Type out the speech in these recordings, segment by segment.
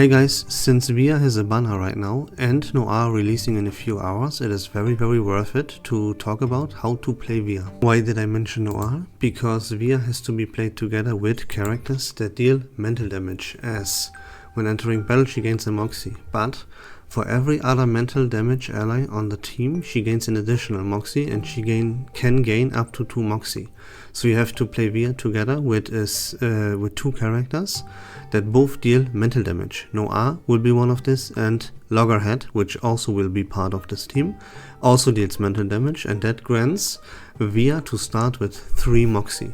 Hey guys, since Vila has a banner right now and Noire releasing in a few hours, it is very worth it to talk about how to play Vila. Why did I mention Noire? Because Vila has to be played together with characters that deal mental damage, as when entering battle she gains a Moxie, but for every other mental damage ally on the team she gains an additional Moxie, and she can gain up to 2 Moxie. So you have to play Vila together with 2 characters that both deal mental damage. Noire will be one of this, and Loggerhead, which also will be part of this team, also deals mental damage, and that grants Vila to start with 3 Moxie.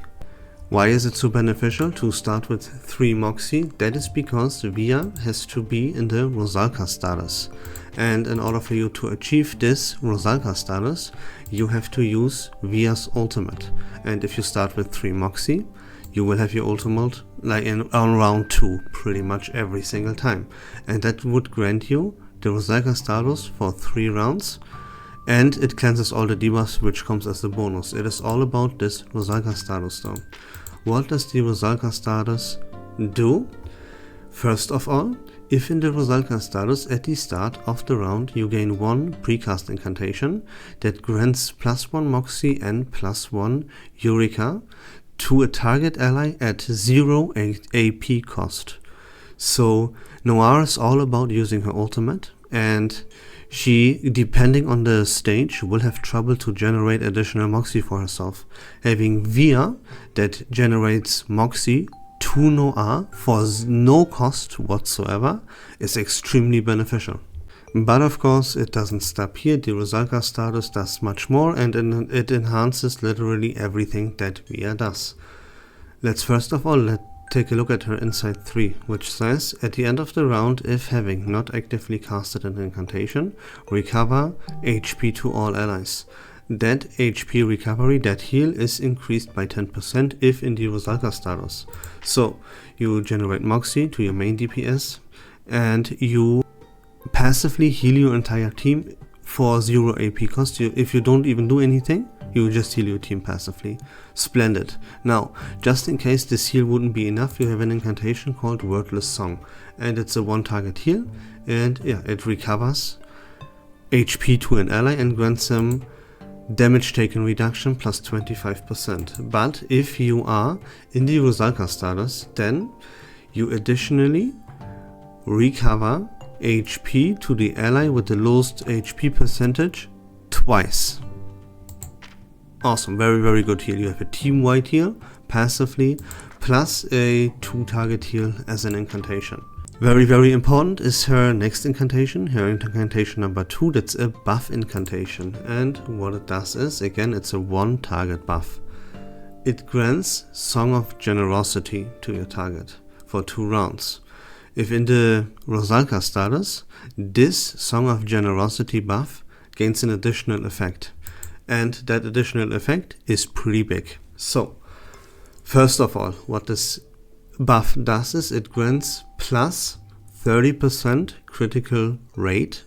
Why is it so beneficial to start with 3 Moxie? That is because Vila has to be in the Rusalka status. And in order for you to achieve this Rusalka status, you have to use Vila's ultimate. And if you start with 3 Moxie, you will have your ultimate like on round 2 pretty much every single time. And that would grant you the Rusalka status for 3 rounds. And it cleanses all the debuffs which comes as a bonus. It is all about this Rusalka status though. What does the Rusalka status do? First of all, if in the Rusalka status at the start of the round you gain 1 precast incantation that grants +1 Moxie and +1 Eureka to a target ally at 0 AP cost. So Noire is all about using her ultimate, and she, depending on the stage, will have trouble to generate additional Moxie for herself. Having Vila that generates Moxie to Noire for no cost whatsoever is extremely beneficial. But of course it doesn't stop here. The Rusalka status does much more, and it enhances literally everything that Vila does. Let's first of all take a look at her Insight 3, which says, at the end of the round, if having not actively casted an incantation, recover HP to all allies. That HP recovery, that heal, is increased by 10% if in the Rusalka status. So you generate Moxie to your main DPS, and you passively heal your entire team for 0 AP cost. If you don't even do anything, you just heal your team passively. Splendid. Now, just in case this heal wouldn't be enough, you have an incantation called Wordless Song, and it's a 1 target heal, and yeah, it recovers HP to an ally and grants them damage taken reduction plus 25%. But if you are in the Rusalka status, then you additionally recover HP to the ally with the lowest HP percentage twice. Awesome, very good heal. You have a team-wide heal passively plus a 2 target heal as an incantation. Very important is her next incantation, her incantation number 2. That's a buff incantation, and what it does is, again, it's a 1 target buff. It grants Song of Generosity to your target for 2 rounds. If in the Rusalka status, this Song of Generosity buff gains an additional effect, and that additional effect is pretty big. So, first of all, what this buff does is it grants plus 30% critical rate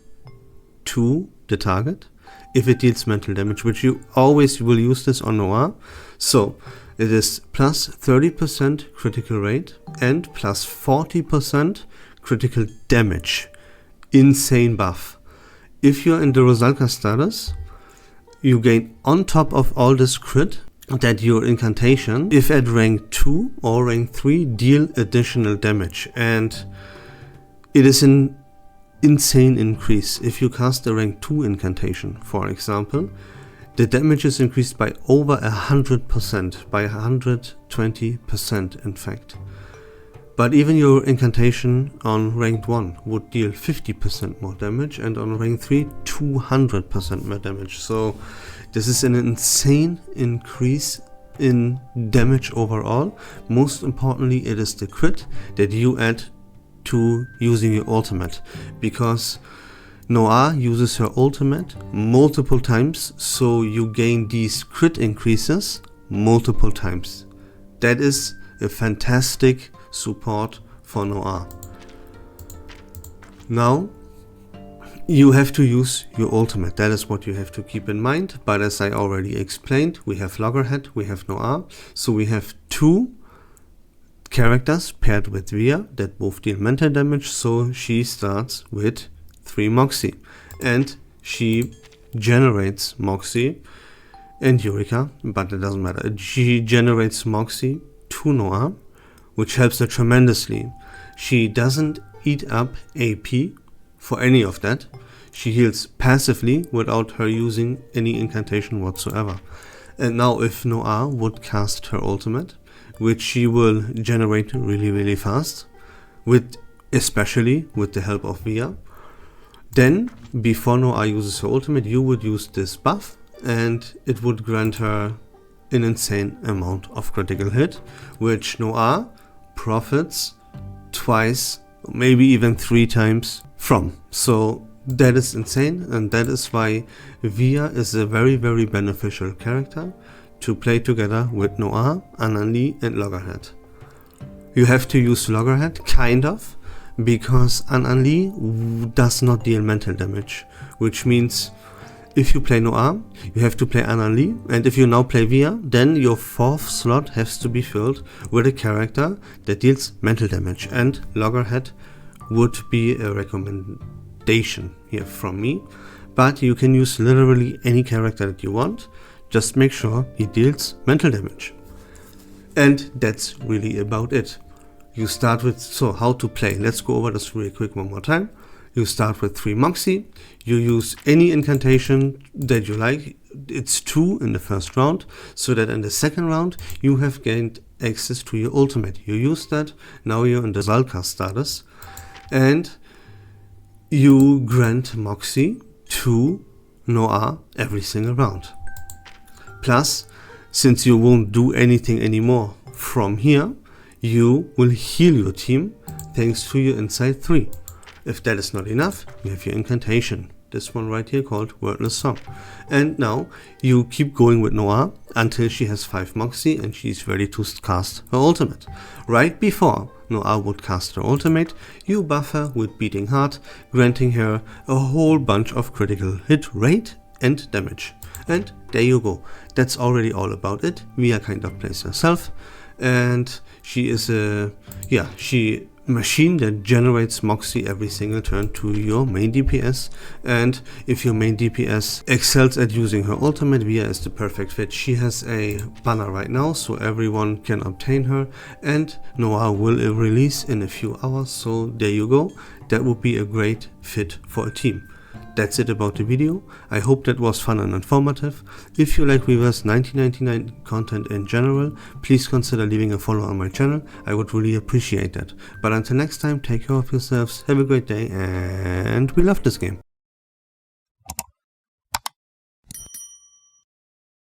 to the target if it deals mental damage, which you always will use this on Noire. So it is plus 30% critical rate and plus 40% critical damage. Insane buff. If you're in the Rusalka status, you gain on top of all this crit that your incantation, if at rank 2 or rank 3, deal additional damage, and it is an insane increase. If you cast a rank 2 incantation, for example, the damage is increased by over 100%, by 120% in fact. But even your incantation on rank 1 would deal 50% more damage, and on rank 3 200% more damage. So this is an insane increase in damage overall. Most importantly, it is the crit that you add to using your ultimate, because Noire uses her ultimate multiple times, so you gain these crit increases multiple times. That is a fantastic support for Noire. Now you have to use your ultimate. That is what you have to keep in mind. But as I already explained, we have Loggerhead, we have Noire, so we have 2 characters paired with Vila that both deal mental damage, so she starts with 3 Moxie. And she generates Moxie and Eureka, but it doesn't matter. She generates Moxie to Noire, which helps her tremendously. She doesn't eat up AP for any of that. She heals passively without her using any incantation whatsoever. And now if Noire would cast her ultimate, which she will generate really fast, especially with the help of Vila, then before Noire uses her ultimate, you would use this buff and it would grant her an insane amount of critical hit, which Noire profits twice, maybe even 3 times from. So that is insane, and that is why Vila is a very beneficial character to play together with Noire, Anali and Loggerhead. You have to use Loggerhead, kind of, because Anali does not deal mental damage, which means if you play Noire, you have to play Anali, and if you now play Vila, then your 4th slot has to be filled with a character that deals mental damage, and Loggerhead would be a recommendation here from me, but you can use literally any character that you want, just make sure he deals mental damage. And that's really about it. You start with, so how to play, let's go over this really quick one more time. You start with 3 Moxie, you use any incantation that you like, it's 2 in the first round, so that in the second round you have gained access to your ultimate. You use that, now you're in the Zalka status, and you grant Moxie to Noire every single round. Plus, since you won't do anything anymore from here, you will heal your team thanks to your Insight 3. If that is not enough, you have your incantation, this one right here called Wordless Song. And now you keep going with Noire until she has 5 Moxie and she's ready to cast her ultimate. Right before Noire would cast her ultimate, you buff her with Beating Heart, granting her a whole bunch of critical hit rate and damage. And there you go, that's already all about it. Vila kind of plays herself, and she is a machine that generates Moxie every single turn to your main DPS, and if your main DPS excels at using her ultimate, Vila is the perfect fit. She has a banner right now, so everyone can obtain her, and Noire will release in a few hours, so there you go. That would be a great fit for a team. That's it about the video. I hope that was fun and informative. If you like Reverse1999 content in general, please consider leaving a follow on my channel. I would really appreciate that. But until next time, take care of yourselves, have a great day, and we love this game.